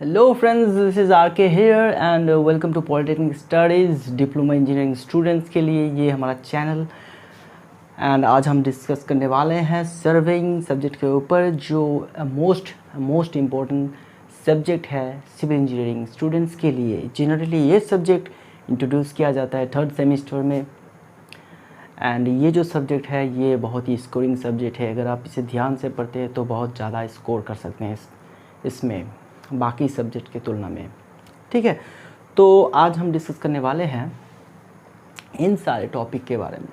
Hello friends, this is RK here and welcome to Polytechnic Studies diploma engineering students के लिए ये हमारा channel. And आज हम डिस्कस करने वाले हैं सर्वेइंग सब्जेक्ट के ऊपर, जो मोस्ट इम्पॉर्टेंट सब्जेक्ट है सिविल इंजीनियरिंग स्टूडेंट्स के लिए। जनरली ये सब्जेक्ट इंट्रोड्यूस किया जाता है थर्ड सेमेस्टर में। एंड ये जो सब्जेक्ट है ये बहुत ही स्कोरिंग सब्जेक्ट है। अगर आप इसे ध्यान से पढ़ते हैं तो बहुत ज़्यादा स्कोर कर सकते हैं इसमें बाकी सब्जेक्ट के तुलना में। ठीक है, तो आज हम डिस्कस करने वाले हैं इन सारे टॉपिक के बारे में।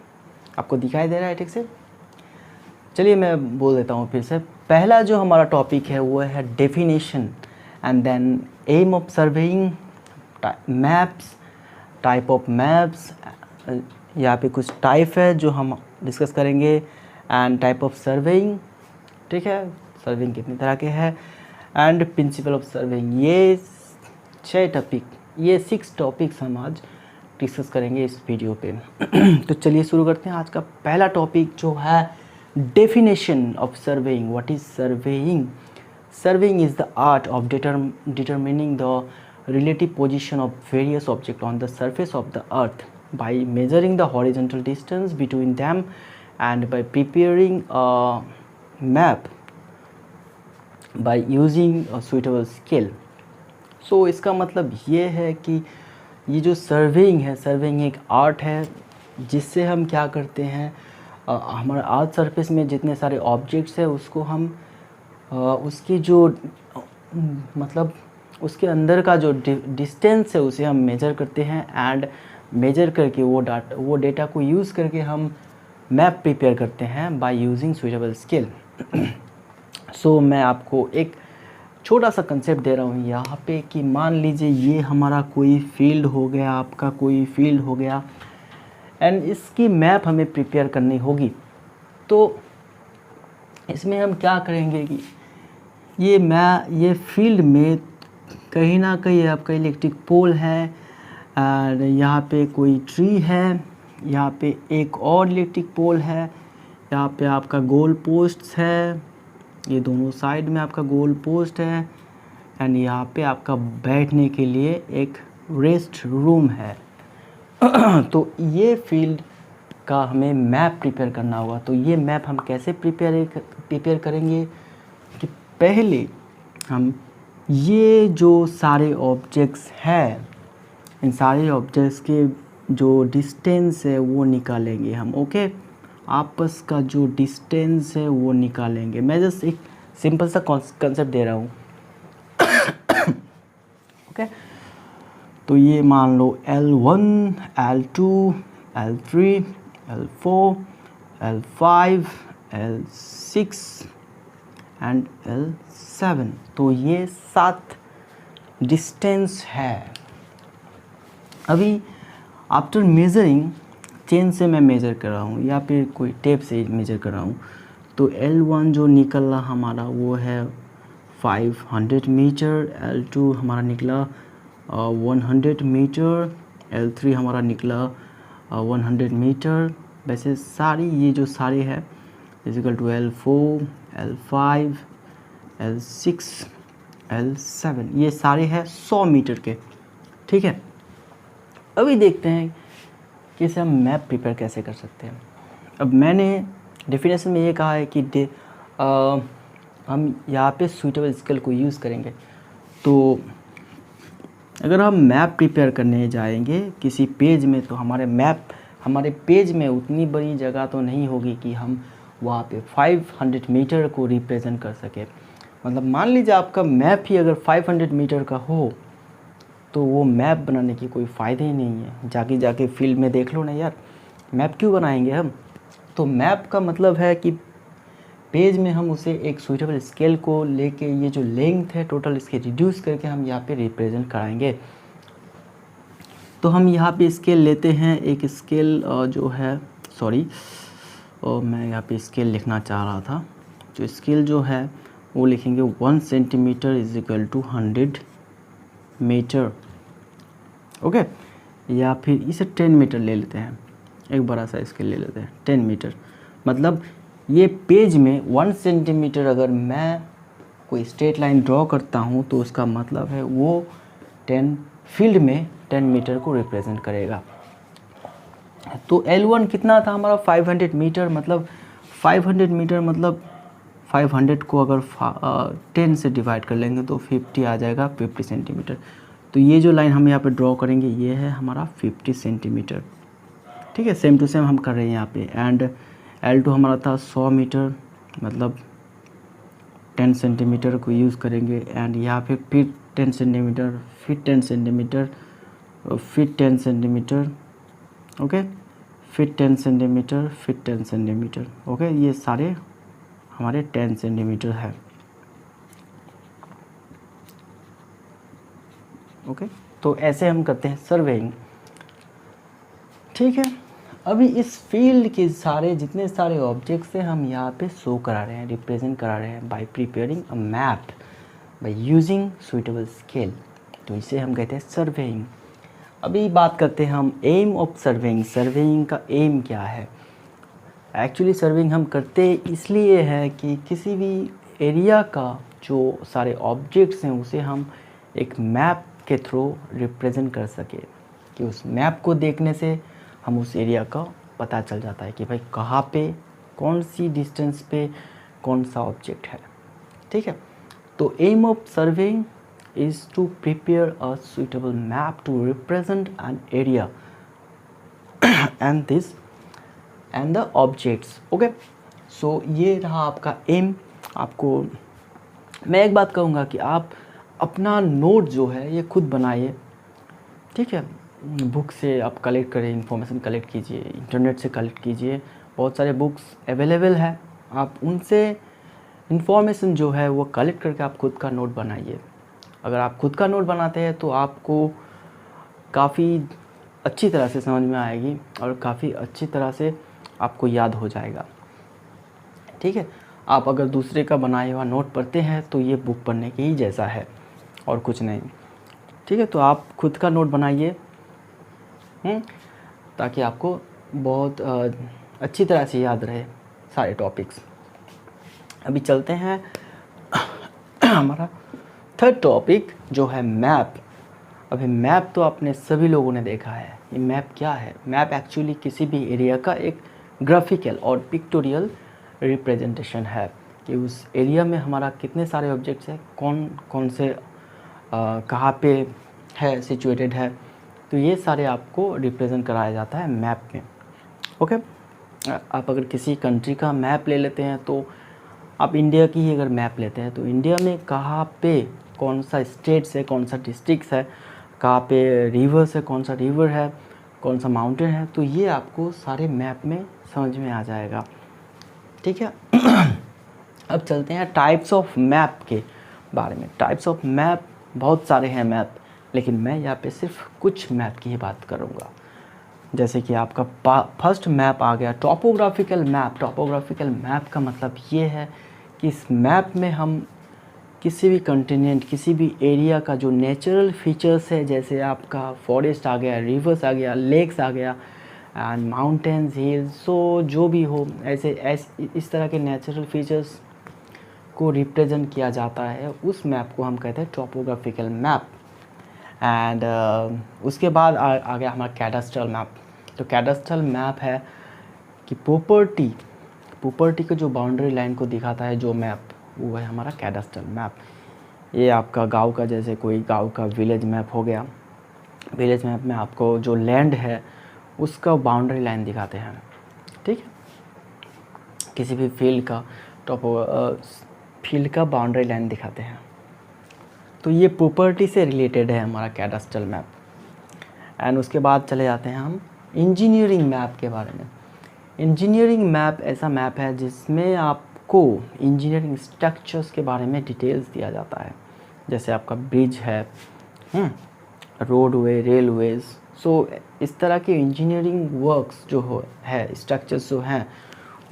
आपको दिखाई दे रहा है ठीक से? चलिए मैं बोल देता हूँ फिर से। पहला जो हमारा टॉपिक है वो है definition, and then aim of surveying, maps, type of maps, यहाँ पे कुछ टाइप है जो हम डिस्कस करेंगे, एंड टाइप ऑफ सर्वेइंग। ठीक है, सर्वेइंग कितनी तरह के हैं, एंड प्रिंसिपल ऑफ सर्वेइंग। ये 6 टॉपिक्स हम आज डिस्कस करेंगे इस वीडियो पे। तो चलिए शुरू करते हैं। आज का पहला टॉपिक जो है definition of surveying. What is surveying? Surveying is the art of determining the relative position of various objects on the surface of the earth by measuring the horizontal distance between them and by preparing a map by using a suitable scale. So इसका मतलब ये है कि ये जो surveying है, surveying एक art है जिससे हम क्या करते हैं, हमारे अर्थ सरफेस में जितने सारे ऑब्जेक्ट्स हैं उसको हम उसकी जो मतलब उसके अंदर का जो डिस्टेंस है उसे हम मेजर करते हैं, एंड मेजर करके वो डेटा को यूज़ करके हम मैप प्रिपेयर करते हैं बाय यूजिंग सुइटेबल स्केल। सो मैं आपको एक छोटा सा कंसेप्ट दे रहा हूँ यहाँ पे कि मान लीजिए ये हमारा कोई फील्ड हो गया, आपका कोई फील्ड हो गया, एंड इसकी मैप हमें प्रिपेयर करनी होगी। तो इसमें हम क्या करेंगे कि ये फील्ड में कहीं ना कहीं आपका इलेक्ट्रिक पोल है, और यहाँ पे कोई ट्री है, यहाँ पे एक और इलेक्ट्रिक पोल है, यहाँ पे आपका गोल पोस्ट है, ये दोनों साइड में आपका गोल पोस्ट है, एंड यहाँ पे आपका बैठने के लिए एक रेस्ट रूम है। तो ये फील्ड का हमें मैप प्रिपेयर करना होगा। तो ये मैप हम कैसे प्रिपेयर करेंगे कि पहले हम ये जो सारे ऑब्जेक्ट्स हैं, इन सारे ऑब्जेक्ट्स के जो डिस्टेंस है वो निकालेंगे हम। ओके, आपस का जो डिस्टेंस है वो निकालेंगे। मैं जस्ट एक सिंपल सा कंसेप्ट दे रहा हूँ। ओके, तो ये मान लो L1, L2, L3, L4, L5, L6 and L7। तो ये 7 डिस्टेंस है। अभी आफ्टर मेजरिंग, चेन से मैं मेज़र कर रहा हूँ या फिर कोई टेप से मेज़र कर रहा हूँ, तो L1 जो निकला हमारा वो है 500 मीटर, L2 हमारा निकला 100 मीटर, L3 हमारा निकला 100 मीटर। वैसे सारी ये जो सारे है is equal to L4, L5, L6, L7, ये सारे हैं 100 मीटर के। ठीक है, अभी देखते हैं कि इसे हम मैप प्रिपेयर कैसे कर सकते हैं। अब मैंने डेफिनेशन में ये कहा है कि हम यहाँ पे सुइटेबल स्केल को यूज़ करेंगे। तो अगर हम मैप प्रिपेयर करने जाएंगे किसी पेज में, तो हमारे पेज में उतनी बड़ी जगह तो नहीं होगी कि हम वहाँ पे 500 मीटर को रिप्रेजेंट कर सके। मतलब मान लीजिए आपका मैप ही अगर 500 मीटर का हो तो वो मैप बनाने की कोई फ़ायदा ही नहीं है। जाके फील्ड में देख लो ना यार, मैप क्यों बनाएंगे हम। तो मैप का मतलब है कि पेज में हम उसे एक सूटेबल स्केल को लेके ये जो लेंथ है टोटल इसके रिड्यूस करके हम यहाँ पे रिप्रेजेंट कराएंगे। तो हम यहाँ पे स्केल लेते हैं, एक स्केल जो है मैं यहाँ पे स्केल लिखना चाह रहा था। जो स्केल जो है वो लिखेंगे 1 centimetre is equal to 100 metre, okay. या फिर इसे 10 मीटर ले लेते हैं, एक बड़ा सा स्केल ले लेते हैं 10 मीटर। मतलब ये पेज में 1 सेंटीमीटर अगर मैं कोई स्ट्रेट लाइन ड्रॉ करता हूँ तो उसका मतलब है वो 10 फील्ड में 10 मीटर को रिप्रेजेंट करेगा। तो L1 कितना था हमारा 500 मीटर, मतलब 500 मीटर मतलब 500 को अगर 10 से डिवाइड कर लेंगे तो 50 आ जाएगा, 50 सेंटीमीटर। तो ये जो लाइन हम यहाँ पे ड्रॉ करेंगे ये है हमारा 50 सेंटीमीटर, ठीक है। सेम टू सेम हम कर रहे हैं यहाँ पे। एंड L2 हमारा था 100 मीटर, मतलब 10 सेंटीमीटर को यूज़ करेंगे। एंड यहाँ पे फिर 10 सेंटीमीटर, फिर 10 सेंटीमीटर, फिर 10 सेंटीमीटर, ओके, फिर 10 सेंटीमीटर, फिर 10 सेंटीमीटर, ओके। ये सारे हमारे 10 सेंटीमीटर है, ओके। तो ऐसे हम करते हैं सर्वेइंग, ठीक है। अभी इस फील्ड के सारे जितने सारे ऑब्जेक्ट्स हैं हम यहाँ पे शो करा रहे हैं, रिप्रेजेंट करा रहे हैं bye preparing a map by using suitable scale. तो इसे हम कहते हैं सर्वेइंग। अभी बात करते हैं हम एम ऑफ सर्वेइंग। सर्वेइंग का एम क्या है? एक्चुअली सर्वेइंग हम करते इसलिए है कि किसी भी एरिया का जो सारे ऑब्जेक्ट्स हैं उसे हम एक मैप के थ्रू रिप्रेजेंट कर सके, कि उस मैप को देखने से हम उस एरिया का पता चल जाता है कि भाई कहाँ पे कौन सी डिस्टेंस पे कौन सा ऑब्जेक्ट है, ठीक है। तो aim of surveying is to prepare a suitable map to represent an area and the objects, okay. So ये रहा आपका एम। आपको मैं एक बात कहूँगा कि आप अपना नोट जो है ये खुद बनाइए, ठीक है। बुक से आप कलेक्ट करें, इन्फॉर्मेशन कलेक्ट कीजिए, इंटरनेट से कलेक्ट कीजिए, बहुत सारे बुक्स अवेलेबल हैं, आप उनसे इन्फॉर्मेशन जो है वो कलेक्ट करके आप खुद का नोट बनाइए। अगर आप खुद का नोट बनाते हैं तो आपको काफ़ी अच्छी तरह से समझ में आएगी और काफ़ी अच्छी तरह से आपको याद हो जाएगा, ठीक है। आप अगर दूसरे का बनाया हुआ नोट पढ़ते हैं तो ये बुक पढ़ने के ही जैसा है और कुछ नहीं, ठीक है। तो आप खुद का नोट बनाइए ताकि आपको बहुत अच्छी तरह से याद रहे सारे टॉपिक्स। अभी चलते हैं हमारा थर्ड टॉपिक जो है मैप। अभी मैप तो आपने सभी लोगों ने देखा है। ये मैप क्या है? मैप एक्चुअली किसी भी एरिया का एक ग्राफिकल और पिक्टोरियल रिप्रेजेंटेशन है कि उस एरिया में हमारा कितने सारे ऑब्जेक्ट्स हैं, कौन कौन से कहाँ पे है सिचुएटेड है। तो ये सारे आपको रिप्रेजेंट कराया जाता है मैप में, ओके। आप अगर किसी कंट्री का मैप ले लेते हैं तो आप इंडिया की ही अगर मैप लेते हैं तो इंडिया में कहाँ पे कौन सा स्टेट्स है, कौन सा डिस्ट्रिक्ट्स है, कहाँ पे रिवर्स है, कौन सा रिवर है, कौन सा माउंटेन है, तो ये आपको सारे मैप में समझ में आ जाएगा, ठीक है। अब चलते हैं टाइप्स ऑफ मैप के बारे में। टाइप्स ऑफ मैप बहुत सारे हैं मैप, लेकिन मैं यहाँ पे सिर्फ कुछ मैप की ही बात करूँगा। जैसे कि आपका फर्स्ट मैप आ गया टॉपोग्राफिकल मैप। टॉपोग्राफिकल मैप का मतलब ये है कि इस मैप में हम किसी भी कॉन्टिनेंट, किसी भी एरिया का जो नेचुरल फीचर्स है, जैसे आपका फॉरेस्ट आ गया, रिवर्स आ गया, लेक्स आ गया एंड माउंटेन्स, हिल्स, सो जो भी हो ऐसे इस तरह के नेचुरल फीचर्स को रिप्रेजेंट किया जाता है, उस मैप को हम कहते हैं टॉपोग्राफिकल मैप। एंड उसके बाद आ गया हमारा कैडास्ट्रल मैप। तो कैडास्ट्रल मैप है कि प्रॉपर्टी के जो बाउंड्री लाइन को दिखाता है जो मैप, वो है हमारा कैडास्ट्रल मैप। ये आपका गांव का, जैसे कोई गांव का विलेज मैप हो गया। विलेज मैप में आपको जो लैंड है उसका बाउंड्री लाइन दिखाते हैं, ठीक है। किसी भी फील्ड का बाउंड्री लाइन दिखाते हैं। तो ये प्रॉपर्टी से रिलेटेड है हमारा कैडास्ट्रल मैप। एंड उसके बाद चले जाते हैं हम इंजीनियरिंग मैप के बारे में। इंजीनियरिंग मैप ऐसा मैप है जिसमें आपको इंजीनियरिंग स्ट्रक्चर्स के बारे में डिटेल्स दिया जाता है। जैसे आपका ब्रिज है, रोडवे, रेलवेज, सो इस तरह के इंजीनियरिंग वर्क्स जो है स्ट्रक्चर्स जो हैं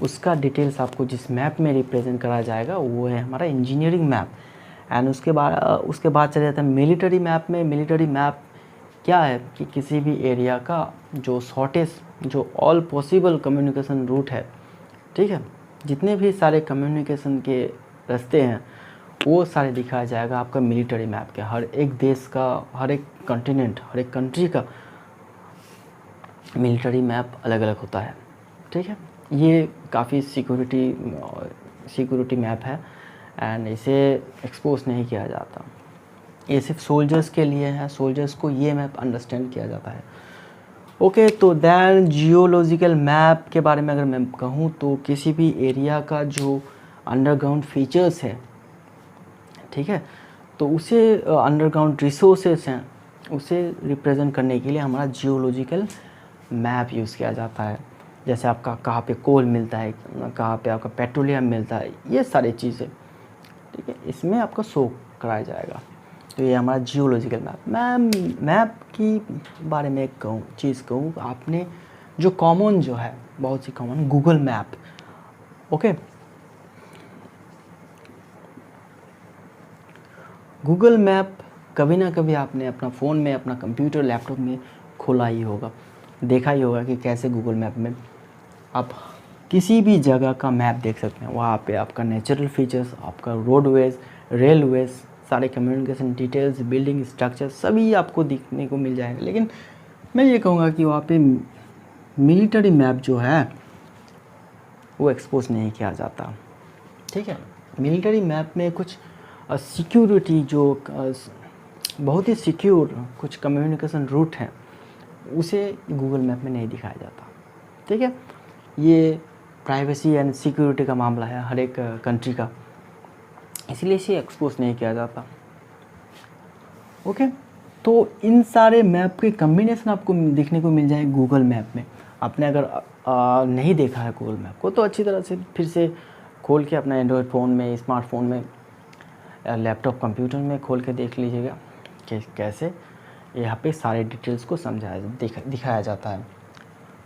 उसका डिटेल्स आपको जिस मैप में रिप्रेजेंट करा जाएगा वो है हमारा इंजीनियरिंग मैप। एंड उसके बाद चले जाते हैं मिलिट्री मैप में। मिलिट्री मैप क्या है कि किसी भी एरिया का जो शॉर्टेस्ट, जो ऑल पॉसिबल कम्युनिकेशन रूट है, ठीक है, जितने भी सारे कम्युनिकेशन के रास्ते हैं वो सारे दिखाया जाएगा आपका मिलिट्री मैप के। हर एक देश का, हर एक कॉन्टिनेंट, हर एक कंट्री का मिलिट्री मैप अलग अलग होता है, ठीक है। ये काफ़ी सिक्योरिटी मैप है एंड इसे एक्सपोज नहीं किया जाता। ये सिर्फ सोल्जर्स के लिए है, सोल्जर्स को ये मैप अंडरस्टैंड किया जाता है। ओके, तो दैन जियोलॉजिकल मैप के बारे में अगर मैं कहूँ तो किसी भी एरिया का जो अंडरग्राउंड फीचर्स है, ठीक है, तो उसे अंडरग्राउंड रिसोर्सेस हैं उसे रिप्रेजेंट करने के लिए हमारा जियोलॉजिकल मैप यूज़ किया जाता है। जैसे आपका कहाँ पे कोल मिलता है, कहाँ पे आपका पेट्रोलियम मिलता है, ये सारी चीज़ें, ठीक है, इसमें आपका शो कराया जाएगा। तो ये हमारा जियोलॉजिकल मैप। मैप की बारे में एक चीज़ कहूँ, आपने जो कॉमन जो है, बहुत सी common, Google map. Okay, Google map कभी ना कभी आपने अपना फ़ोन में, अपना कंप्यूटर, लैपटॉप में खोला ही होगा, देखा ही होगा कि कैसे गूगल मैप में आप किसी भी जगह का मैप देख सकते हैं। वहाँ पे आपका नेचुरल फीचर्स, आपका रोडवेज, रेलवेज, सारे कम्युनिकेशन डिटेल्स, बिल्डिंग स्ट्रक्चर सभी आपको दिखने को मिल जाएगा। लेकिन मैं ये कहूँगा कि वहाँ पे मिलिट्री मैप जो है वो एक्सपोज नहीं किया जाता, ठीक है। मिलिट्री मैप में कुछ सिक्योरिटी, जो बहुत ही सिक्योर कुछ कम्युनिकेशन रूट हैं, उसे गूगल मैप में नहीं दिखाया जाता, ठीक है। ये प्राइवेसी एंड सिक्योरिटी का मामला है हर एक कंट्री का, इसलिए इसे एक्सपोज नहीं किया जाता। ओके, तो इन सारे मैप के कम्बिनेशन आपको देखने को मिल जाए गूगल मैप में। आपने अगर नहीं देखा है गूगल मैप को तो अच्छी तरह से फिर से खोल के अपना एंड्रॉयड फ़ोन में, स्मार्टफोन में, लैपटॉप, कंप्यूटर में खोल के देख लीजिएगा कि कैसे यहाँ पे सारे डिटेल्स को दिखाया जाता है।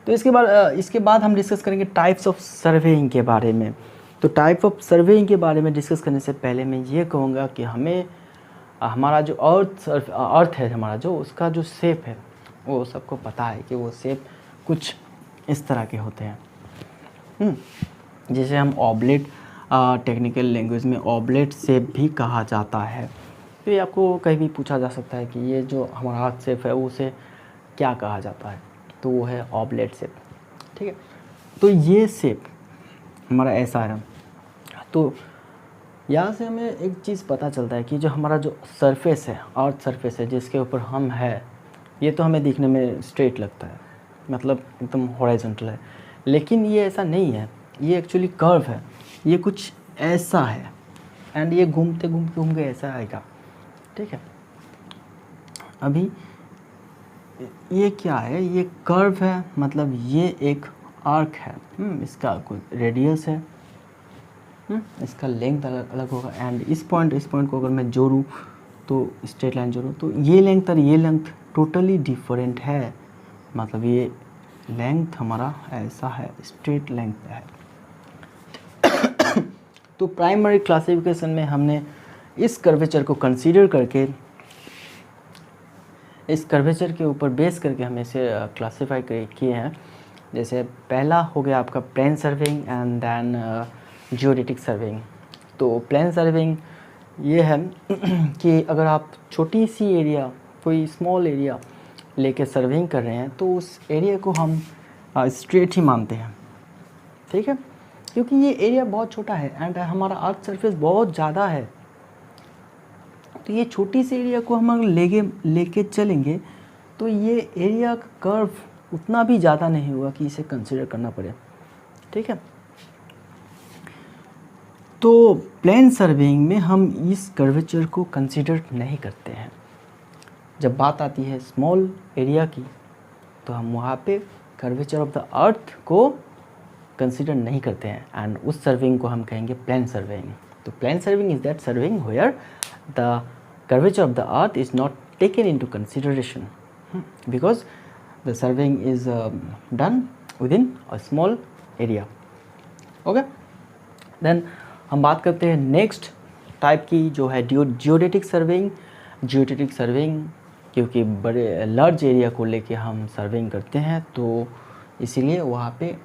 तो इसके बाद हम डिस्कस करेंगे टाइप्स ऑफ सर्वेइंग के बारे में। तो टाइप ऑफ सर्वेइंग के बारे में डिस्कस करने से पहले मैं ये कहूँगा कि हमें हमारा जो अर्थ है हमारा, जो उसका जो शेप है वो सबको पता है कि वो शेप कुछ इस तरह के होते हैं, जिसे हम ऑब्लेट, टेक्निकल लैंग्वेज में ऑब्लेट शेप भी कहा जाता है। तो ये आपको कहीं भी पूछा जा सकता है कि ये जो हमारा अर्थ शेप है उसे क्या कहा जाता है, तो वो है ऑब्लेट शेप, ठीक है। तो ये शेप हमारा ऐसा है। तो यहाँ से हमें एक चीज़ पता चलता है कि जो हमारा जो सरफेस है, अर्थ सरफेस है जिसके ऊपर हम है, ये तो हमें दिखने में स्ट्रेट लगता है, मतलब एकदम हॉरिजॉन्टल है, लेकिन ये ऐसा नहीं है, ये एक्चुअली कर्व है, ये कुछ ऐसा है एंड ये घूमते घूमते ऐसा आएगा, ठीक है। अभी ये क्या है, ये कर्व है, मतलब ये एक आर्क है, इसका कोई रेडियस है, इसका लेंथ अलग होगा एंड इस पॉइंट को अगर मैं जोड़ूँ तो स्ट्रेट लाइन जोड़ूँ तो ये लेंथ और ये लेंथ टोटली डिफरेंट है, मतलब ये लेंथ हमारा ऐसा है, स्ट्रेट लेंथ है। तो प्राइमरी क्लासिफिकेशन में हमने इस कर्वेचर को कंसीडर करके, इस कर्वेचर के ऊपर बेस करके हम इसे क्लासीफाई किए हैं। जैसे पहला हो गया आपका plane surveying and then geodetic surveying. तो प्लेन सर्वेइंग ये है कि अगर आप छोटी सी एरिया, कोई स्मॉल एरिया लेके सर्वेइंग कर रहे हैं तो उस एरिया को हम स्ट्रेट ही मानते हैं, ठीक है, क्योंकि ये एरिया बहुत छोटा है एंड हमारा अर्थ सरफेस बहुत ज़्यादा है। तो ये छोटी सी एरिया को हम अगर लेके चलेंगे तो ये एरिया का कर्व उतना भी ज़्यादा नहीं होगा कि इसे कंसिडर करना पड़े, ठीक है। तो प्लेन सर्वेइंग में हम इस कर्वेचर को कंसिडर नहीं करते हैं। जब बात आती है स्मॉल एरिया की तो हम वहाँ पे कर्वेचर ऑफ द अर्थ को कंसिडर नहीं करते हैं एंड उस सर्वेइंग को हम कहेंगे प्लेन सर्वेइंग। तो plane surveying is that surveying where the curvature of the earth is not taken into consideration because the surveying is done within a small area. Okay, then हम बात करते हैं next type की जो है geodetic surveying क्योंकि बड़े large area को लेके हम सर्वेइंग करते हैं, तो इसीलिए वहाँ पे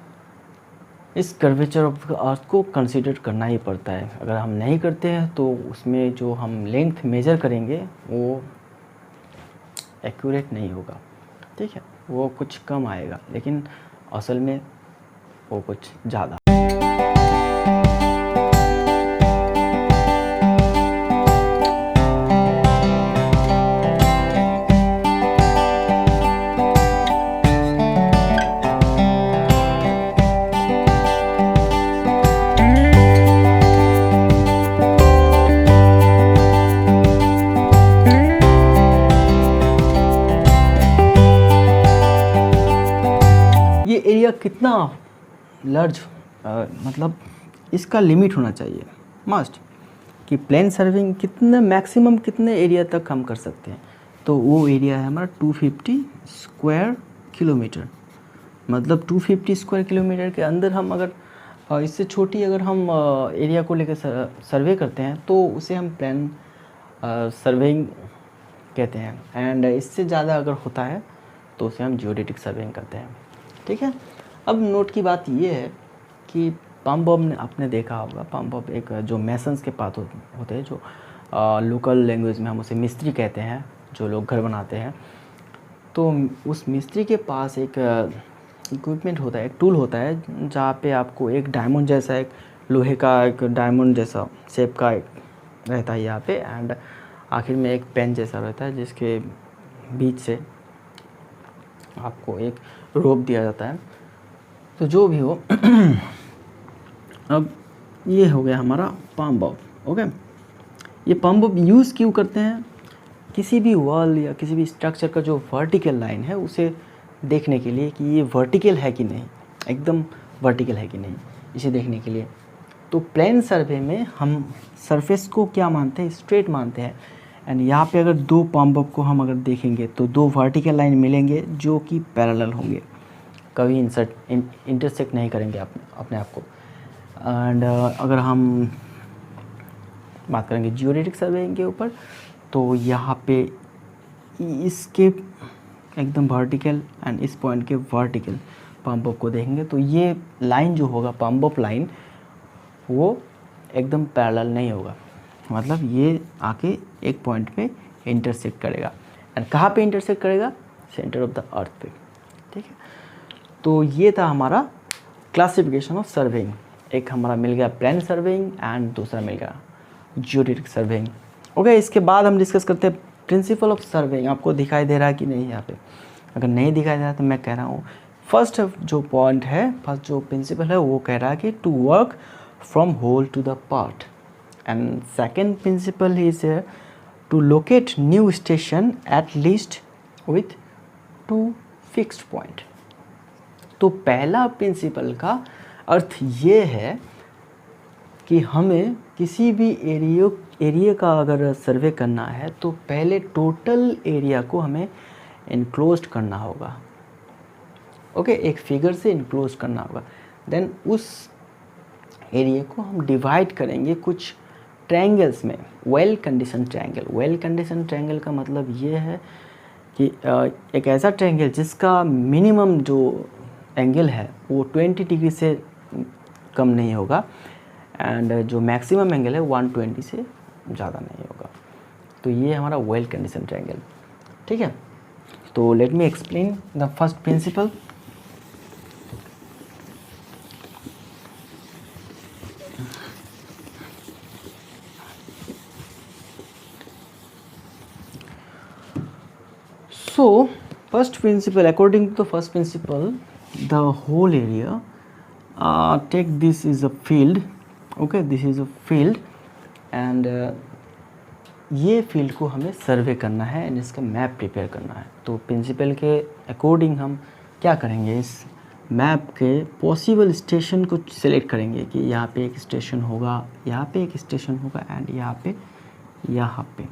इस कर्वेचर ऑफ अर्थ को कंसीडर करना ही पड़ता है। अगर हम नहीं करते हैं तो उसमें जो हम लेंथ मेजर करेंगे वो एक्यूरेट नहीं होगा, ठीक है, वो कुछ कम आएगा, लेकिन असल में वो कुछ ज़्यादा। एरिया कितना लार्ज मतलब इसका लिमिट होना चाहिए मस्ट, कि प्लेन सर्विंग कितने मैक्सिमम कितने एरिया तक हम कर सकते हैं। तो वो एरिया है हमारा 250 स्क्वायर किलोमीटर। मतलब 250 स्क्वायर किलोमीटर के अंदर हम अगर इससे छोटी अगर हम एरिया को लेकर सर्वे करते हैं तो उसे हम प्लेन सर्वेइंग कहते हैं, एंड इससे ज़्यादा अगर होता है तो उसे हम जियोडेटिक सर्वेइंग करते हैं, ठीक है। अब नोट की बात ये है कि पम्प बॉब आपने देखा होगा। पम्प बॉब एक जो मेसन्स के पास होते हैं, जो लोकल लैंग्वेज में हम उसे मिस्त्री कहते हैं, जो लोग घर बनाते हैं। तो उस मिस्त्री के पास एक इक्विपमेंट होता है, एक टूल होता है, जहाँ पे आपको एक डायमंड जैसा, एक लोहे का एक डायमंड जैसा शेप का रहता है यहाँ पे, एंड आखिर में एक पेन जैसा रहता है जिसके बीच से आपको एक रोप दिया जाता है। तो जो भी हो अब ये हो गया हमारा पम्प बॉब। ओके, ये पम्प बॉब यूज़ क्यों करते हैं? किसी भी वॉल या किसी भी स्ट्रक्चर का जो वर्टिकल लाइन है उसे देखने के लिए कि ये वर्टिकल है कि नहीं, एकदम वर्टिकल है कि नहीं, इसे देखने के लिए। तो प्लेन सर्वे में हम सरफेस को क्या मानते हैं? स्ट्रेट मानते हैं। एंड यहाँ पे अगर दो पम्प बॉब को हम अगर देखेंगे तो दो वर्टिकल लाइन मिलेंगे जो कि पैरेलल होंगे, कभी इंटरसेक्ट नहीं करेंगे अपने आप को। एंड अगर हम बात करेंगे जियोडेटिक सर्वेइंग के ऊपर, तो यहाँ पे इसके एकदम वर्टिकल एंड इस पॉइंट के वर्टिकल पम्प बॉब को देखेंगे तो ये लाइन जो होगा पम्प बॉब लाइन, वो एकदम पैरेलल नहीं होगा। मतलब ये आके एक पॉइंट पे इंटरसेक्ट करेगा। एंड कहाँ पे इंटरसेक्ट करेगा? सेंटर ऑफ द अर्थ पे, ठीक है। तो ये था हमारा क्लासिफिकेशन ऑफ सर्वेइंग। एक हमारा मिल गया प्लेन सर्वेइंग एंड दूसरा मिल गया जियोडेटिक सर्वेइंग। ओके, इसके बाद हम डिस्कस करते हैं प्रिंसिपल ऑफ सर्वेइंग। आपको दिखाई दे रहा है कि नहीं यहाँ पे? अगर नहीं दिखाई दे रहा तो मैं कह रहा हूँ, फर्स्ट जो पॉइंट है, फर्स्ट जो प्रिंसिपल है वो कह रहा है कि to work from whole to the part. And second principle is to locate new station at least with 2 fixed point। तो पहला प्रिंसिपल का अर्थ ये है कि हमें किसी भी एरिया का अगर सर्वे करना है तो पहले टोटल एरिया को हमें इनक्लोज करना होगा। ओके, एक फिगर से इनक्लोज करना होगा। देन उस एरिया को हम डिवाइड करेंगे कुछ ट्रायंगल्स में, well condition triangle. Well condition triangle का मतलब ये है कि एक ऐसा ट्रायंगल जिसका मिनिमम जो एंगल है वो 20 डिग्री से कम नहीं होगा, एंड जो मैक्सिमम एंगल है 120 से ज़्यादा नहीं होगा। तो ये हमारा वेल कंडीशन ट्रायंगल, ठीक है। तो let me explain the first principle. So first principle, according to the first principle, the whole area, take this is a field, okay, this is a field, and ये field को हमें सर्वे करना है and इसका map prepare करना है। तो principal के अकॉर्डिंग हम क्या करेंगे, इस मैप के पॉसिबल स्टेशन को सिलेक्ट करेंगे कि यहाँ पे एक स्टेशन होगा, यहाँ पे एक स्टेशन होगा, एंड यहाँ पे,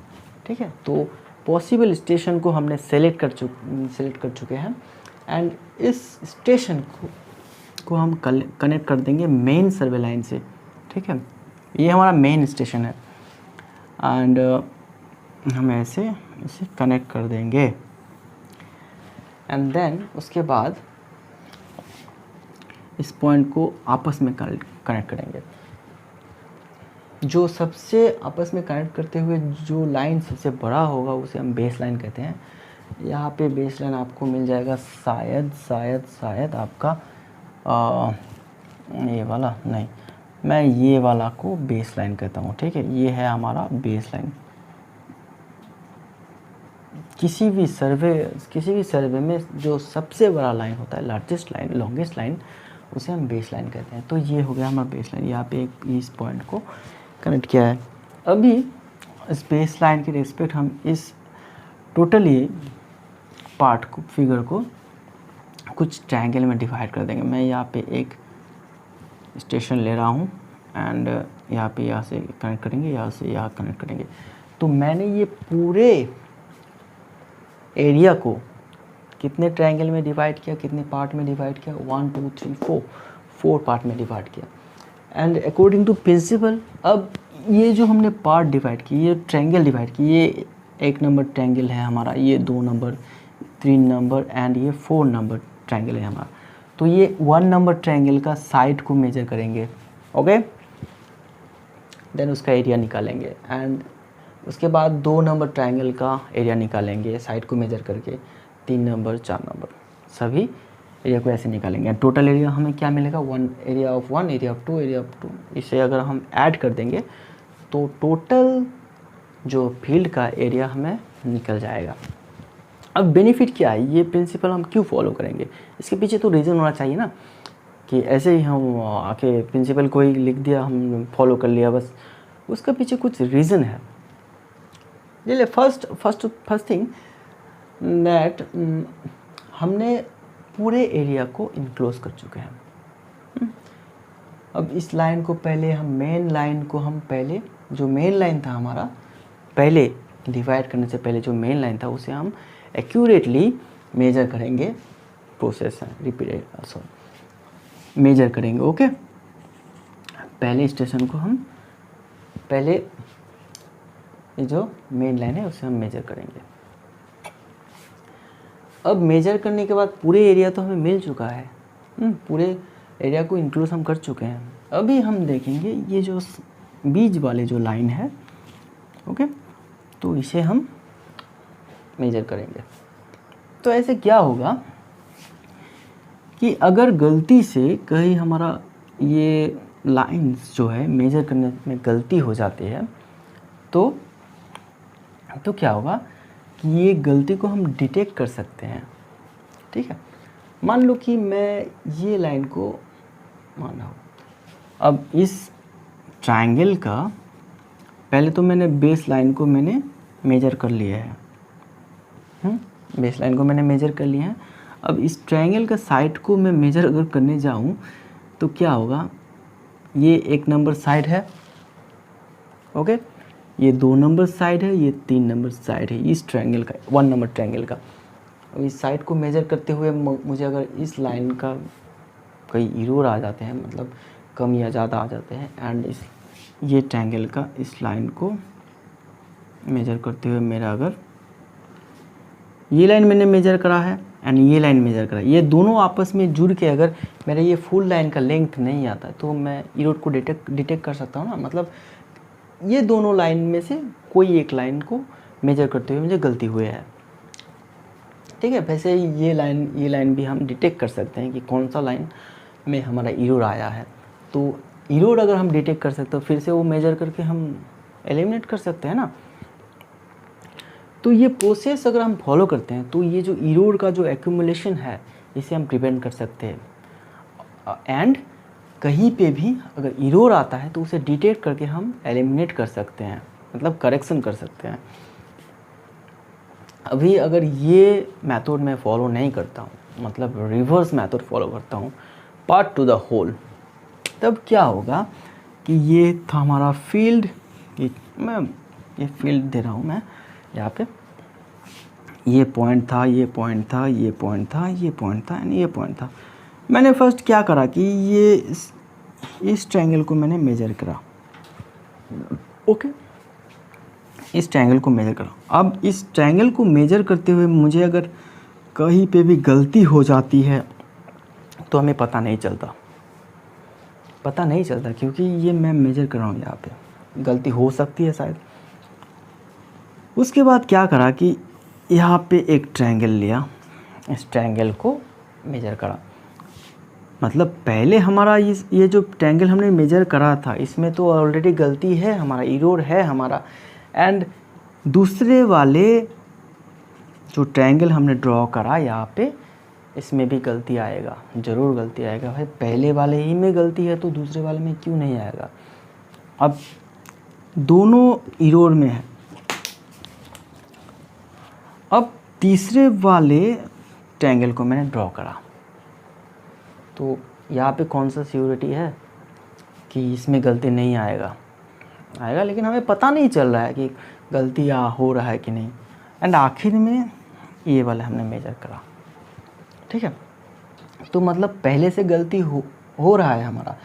ठीक है। तो पॉसिबल स्टेशन को हमने सेलेक्ट कर चुके हैं, एंड इस स्टेशन को हम कनेक्ट कर देंगे मेन सर्वे लाइन से, ठीक है। ये हमारा मेन स्टेशन है। एंड हम ऐसे इसे कनेक्ट कर देंगे एंड देन उसके बाद इस पॉइंट को आपस में कनेक्ट करेंगे। जो सबसे आपस में कनेक्ट करते हुए जो लाइन सबसे बड़ा होगा उसे हम बेस लाइन कहते हैं। यहाँ पे बेस लाइन आपको मिल जाएगा शायद आपका ये वाला नहीं, मैं ये वाला को बेस लाइन कहता हूँ, ठीक है। ये है हमारा बेस लाइन। किसी भी सर्वे में जो सबसे बड़ा लाइन होता है, लार्जेस्ट लाइन, लॉन्गेस्ट लाइन, उसे हम बेस लाइन कहते हैं। तो ये हो गया हमारा बेस लाइन। यहाँ पे इस पॉइंट को कनेक्ट किया है। अभी इस बेस लाइन के रिस्पेक्ट हम इस टोटली पार्ट को, फिगर को कुछ ट्रायंगल में डिवाइड कर देंगे। मैं यहाँ पे एक स्टेशन ले रहा हूँ एंड यहाँ से कनेक्ट करेंगे, यहाँ से यहाँ कनेक्ट करेंगे। तो मैंने ये पूरे एरिया को कितने ट्रायंगल में डिवाइड किया, कितने पार्ट में डिवाइड किया? 1 2 3 4 पार्ट में डिवाइड किया। एंड अकॉर्डिंग टू प्रिंसिपल, अब ये जो हमने पार्ट डिवाइड किए, ये ट्रायंगल डिवाइड किए, ये 1 नंबर ट्रायंगल है हमारा, ये 2 नंबर, 3 नंबर एंड ये 4 नंबर ट्रायंगल है हमारा। तो ये 1 नंबर ट्रायंगल का साइड को मेजर करेंगे, ओके। देन उसका एरिया निकालेंगे एंड उसके बाद 2 नंबर ट्रायंगल का एरिया निकालेंगे साइड को मेजर करके, 3 नंबर, 4 नंबर, सभी एरिया को ऐसे निकालेंगे। टोटल एरिया हमें क्या मिलेगा? 1 area of 1, area of 2, area of 2। इसे अगर हम ऐड कर देंगे तो टोटल जो फील्ड का एरिया हमें निकल जाएगा। अब बेनिफिट क्या है? ये प्रिंसिपल हम क्यों फॉलो करेंगे? इसके पीछे तो रीज़न होना चाहिए ना, कि ऐसे ही हम आके प्रिंसिपल को ही लिख दिया, हम फॉलो कर लिया बस। उसका पीछे कुछ रीज़न है। चलिए फर्स्ट थिंग दैट हमने पूरे एरिया को इनक्लोज कर चुके हैं। अब इस लाइन को पहले हम मेन लाइन को हम पहले, जो मेन लाइन था हमारा, पहले डिवाइड करने से पहले जो मेन लाइन था उसे हम एक्यूरेटली मेजर करेंगे, प्रोसेस मेजर करेंगे, ओके। पहले स्टेशन को हम पहले ये जो मेन लाइन है उसे हम मेजर करेंगे। अब मेजर करने के बाद पूरे एरिया तो हमें मिल चुका है, पूरे एरिया को इंक्लूड हम कर चुके हैं। अभी हम देखेंगे ये जो बीच वाले जो लाइन है, ओके, तो इसे हम मेजर करेंगे। तो ऐसे क्या होगा कि अगर गलती से कहीं हमारा ये लाइंस जो है मेजर करने में गलती हो जाती है तो क्या होगा कि ये गलती को हम डिटेक्ट कर सकते हैं, ठीक है। मान लो कि मैं ये लाइन को माना हो, अब इस ट्रायंगल का पहले तो मैंने बेस लाइन को मैंने मेजर कर लिया है, बेस लाइन को मैंने मेजर कर लिया है। अब इस ट्रायंगल का साइड को मैं मेजर अगर करने जाऊँ तो क्या होगा? ये 1 नंबर साइड है, ओके, ये 2 नंबर साइड है, ये 3 नंबर साइड है इस ट्रायंगल का, 1 नंबर ट्रायंगल का। अब इस साइड को मेजर करते हुए मुझे अगर इस लाइन का कई इरोर आ जाते हैं, मतलब कम या ज़्यादा आ जाते हैं, एंड ये ट्रायंगल का इस लाइन को मेजर करते हुए मेरा अगर ये लाइन मैंने मेजर करा है एंड ये लाइन मेजर करा, ये दोनों आपस में जुड़ के अगर मेरा ये फुल लाइन का लेंथ नहीं आता तो मैं इरोर को डिटेक्ट कर सकता हूँ ना। मतलब ये दोनों लाइन में से कोई एक लाइन को मेजर करते हुए मुझे गलती हुई है, ठीक है। वैसे ये लाइन भी हम डिटेक्ट कर सकते हैं कि कौन सा लाइन में हमारा इरोर आया है। तो इरोर अगर हम डिटेक्ट कर सकते हो फिर से वो मेजर करके हम एलिमिनेट कर सकते हैं ना। तो ये प्रोसेस अगर हम फॉलो करते हैं तो ये जो इरोर का जो एक्यूमुलेशन है इसे हम प्रिवेंट कर सकते हैं। एंड कहीं पे भी अगर इरोर आता है तो उसे डिटेक्ट करके हम एलिमिनेट कर सकते हैं, मतलब करेक्शन कर सकते हैं। अभी अगर ये मेथड मैं फॉलो नहीं करता हूँ, मतलब रिवर्स मेथड फॉलो करता हूँ, पार्ट टू द होल, तब क्या होगा कि ये था हमारा फील्ड, मैं ये फील्ड दे रहा हूँ मैं यहाँ पे, ये पॉइंट था, ये पॉइंट था, ये पॉइंट था, ये पॉइंट था एंड ये पॉइंट था। मैंने फर्स्ट क्या करा कि ये इस ट्रायंगल को मैंने मेजर करा, ओके। इस ट्रायंगल को मेज़र करा। अब इस ट्रायंगल को मेज़र करते हुए मुझे अगर कहीं पे भी गलती हो जाती है तो हमें पता नहीं चलता क्योंकि ये मैं मेज़र कर रहा हूँ, यहाँ पे गलती हो सकती है शायद। उसके बाद क्या करा कि यहाँ पे एक ट्रायंगल लिया, इस ट्रायंगल को मेज़र करा। मतलब पहले हमारा ये जो ट्रायंगल हमने मेज़र करा था इसमें तो ऑलरेडी गलती है हमारा, एरर है हमारा। एंड दूसरे वाले जो ट्रायंगल हमने ड्रॉ करा यहाँ पे, इसमें भी गलती आएगा, ज़रूर गलती आएगा भाई। पहले वाले ही में गलती है तो दूसरे वाले में क्यों नहीं आएगा। अब दोनों एरर में है। अब तीसरे वाले ट्रायंगल को मैंने ड्रॉ करा तो यहाँ पे कौन सा सिक्योरिटी है कि इसमें गलती नहीं आएगा, लेकिन हमें पता नहीं चल रहा है कि गलती हो रहा है कि नहीं। एंड आखिर में ये वाला हमने मेजर करा, ठीक है। तो मतलब पहले से गलती हो रहा है हमारा,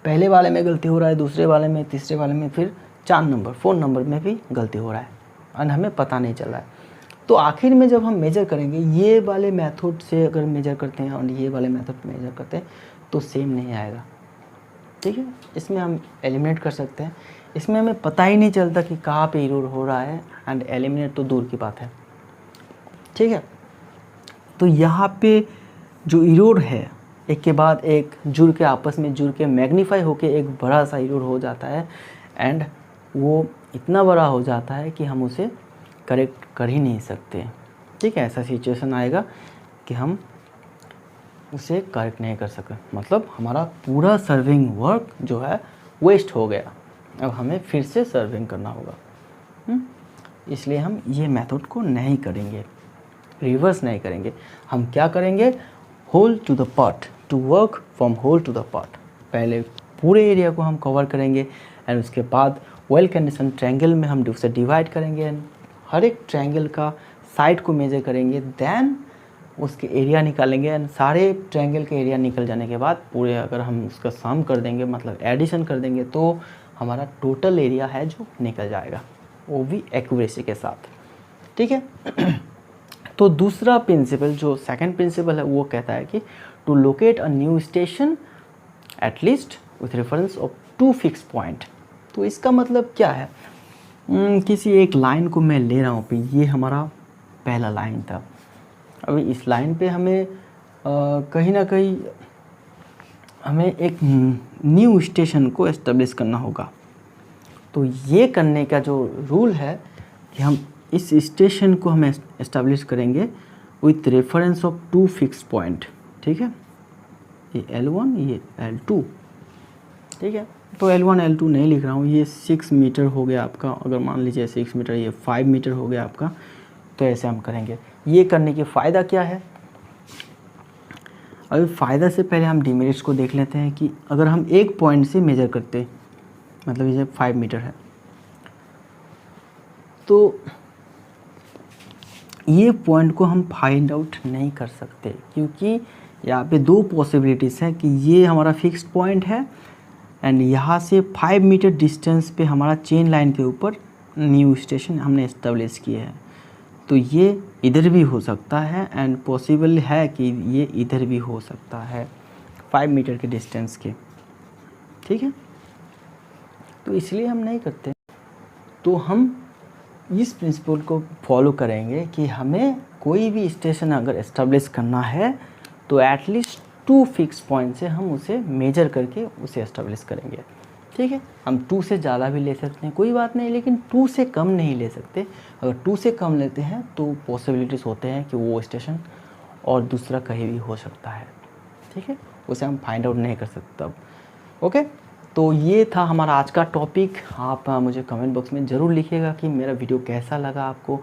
पहले वाले में गलती हो रहा है, दूसरे वाले में, तीसरे वाले में, फिर 4 नंबर में भी गलती हो रहा है और हमें पता नहीं चल रहा है। तो आखिर में जब हम मेजर करेंगे, ये वाले मेथड से अगर मेजर करते हैं और ये वाले मेथड मेजर करते हैं तो सेम नहीं आएगा, ठीक है। इसमें हम एलिमिनेट कर सकते हैं, इसमें हमें पता ही नहीं चलता कि कहाँ पे एरर हो रहा है। एंड एलिमिनेट तो दूर की बात है, ठीक है। तो यहाँ पे जो एरर है एक के बाद एक जुड़ के, आपस में जुड़ के मैग्नीफाई होके एक बड़ा सा एरर हो जाता है। एंड वो इतना बड़ा हो जाता है कि हम उसे करेक्ट कर ही नहीं सकते, ठीक है। ऐसा सिचुएशन आएगा कि हम उसे करेक्ट नहीं कर सके, मतलब हमारा पूरा सर्विंग वर्क जो है वेस्ट हो गया। अब हमें फिर से सर्विंग करना होगा। इसलिए हम ये मेथड को नहीं करेंगे, रिवर्स नहीं करेंगे। हम क्या करेंगे, whole to the part, to work from whole to the part. पहले पूरे एरिया को हम कवर करेंगे एंड उसके बाद वेल कंडीशन ट्रायंगल में हम उसे डिवाइड करेंगे एंड हर एक ट्रायंगल का साइड को मेजर करेंगे, देन उसके एरिया निकालेंगे। एंड सारे ट्रायंगल के एरिया निकल जाने के बाद पूरे अगर हम उसका सम कर देंगे, मतलब एडिशन कर देंगे, तो हमारा टोटल एरिया है जो निकल जाएगा, वो भी एक्यूरेसी के साथ, ठीक है। तो दूसरा प्रिंसिपल, जो सेकंड प्रिंसिपल है, वो कहता है कि to locate a new station at least with reference of 2 fix point. तो इसका मतलब क्या है, किसी एक लाइन को मैं ले रहा हूँ पे, ये हमारा पहला लाइन था। अभी इस लाइन पे हमें कहीं ना कहीं हमें एक न्यू स्टेशन को एस्टेब्लिश करना होगा। तो ये करने का जो रूल है कि हम इस स्टेशन को हम एस्टेब्लिश करेंगे with reference of 2 fix point, ठीक है। ये L1, ये L2, ठीक है। तो L1 L2 नहीं लिख रहा हूँ, ये 6 मीटर हो गया आपका, अगर मान लीजिए 6 मीटर, ये 5 मीटर हो गया आपका। तो ऐसे हम करेंगे। ये करने के फ़ायदा क्या है, अभी फ़ायदा से पहले हम डिमेरिट्स को देख लेते हैं कि अगर हम एक पॉइंट से मेजर करते, मतलब ये 5 मीटर है, तो ये पॉइंट को हम फाइंड आउट नहीं कर सकते, क्योंकि यहाँ पे 2 पॉसिबिलिटीज़ हैं कि ये हमारा फिक्स्ड पॉइंट है एंड यहाँ से 5 मीटर डिस्टेंस पे हमारा चेन लाइन के ऊपर न्यू स्टेशन हमने इस्टेब्लिश किया है। तो ये इधर भी हो सकता है एंड पॉसिबल है कि ये इधर भी हो सकता है 5 मीटर के डिस्टेंस के, ठीक है। तो इसलिए हम नहीं करते। तो हम इस प्रिंसिपल को फॉलो करेंगे कि हमें कोई भी स्टेशन अगर एस्टेब्लिश करना है तो एटलीस्ट 2 फिक्स पॉइंट से हम उसे मेजर करके उसे एस्टेब्लिश करेंगे, ठीक है। हम 2 से ज़्यादा भी ले सकते हैं, कोई बात नहीं, लेकिन 2 से कम नहीं ले सकते। अगर 2 से कम लेते हैं तो पॉसिबिलिटीज़ होते हैं कि वो स्टेशन और दूसरा कहीं भी हो सकता है, ठीक है। उसे हम फाइंड आउट नहीं कर सकते तब, ओके। तो ये था हमारा आज का टॉपिक। आप मुझे कमेंट बॉक्स में ज़रूर लिखिएगा कि मेरा वीडियो कैसा लगा आपको।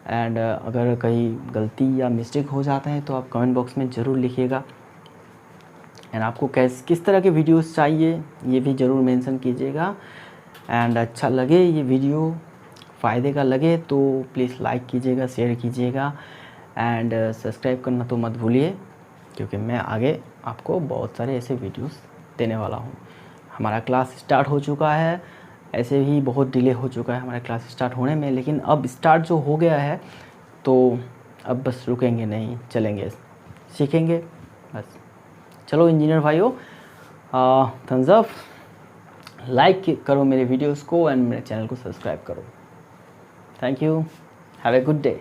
एंड अगर कहीं गलती या मिस्टेक हो जाते हैं तो आप कमेंट बॉक्स में ज़रूर लिखिएगा। एंड आपको किस तरह के वीडियोस चाहिए ये भी ज़रूर मेंशन कीजिएगा। एंड अच्छा लगे ये वीडियो, फ़ायदे का लगे तो प्लीज़ लाइक कीजिएगा, शेयर कीजिएगा एंड सब्सक्राइब करना तो मत भूलिए, क्योंकि मैं आगे आपको बहुत सारे ऐसे वीडियोस देने वाला हूँ। हमारा क्लास स्टार्ट हो चुका है ऐसे ही बहुत डिले हो चुका है हमारा क्लास स्टार्ट होने में, लेकिन अब स्टार्ट जो हो गया है तो अब बस रुकेंगे नहीं, चलेंगे, सीखेंगे बस। चलो इंजीनियर भाइयों, थम्स अप, लाइक करो मेरे वीडियोस को एंड मेरे चैनल को सब्सक्राइब करो। Thank you, have a good day.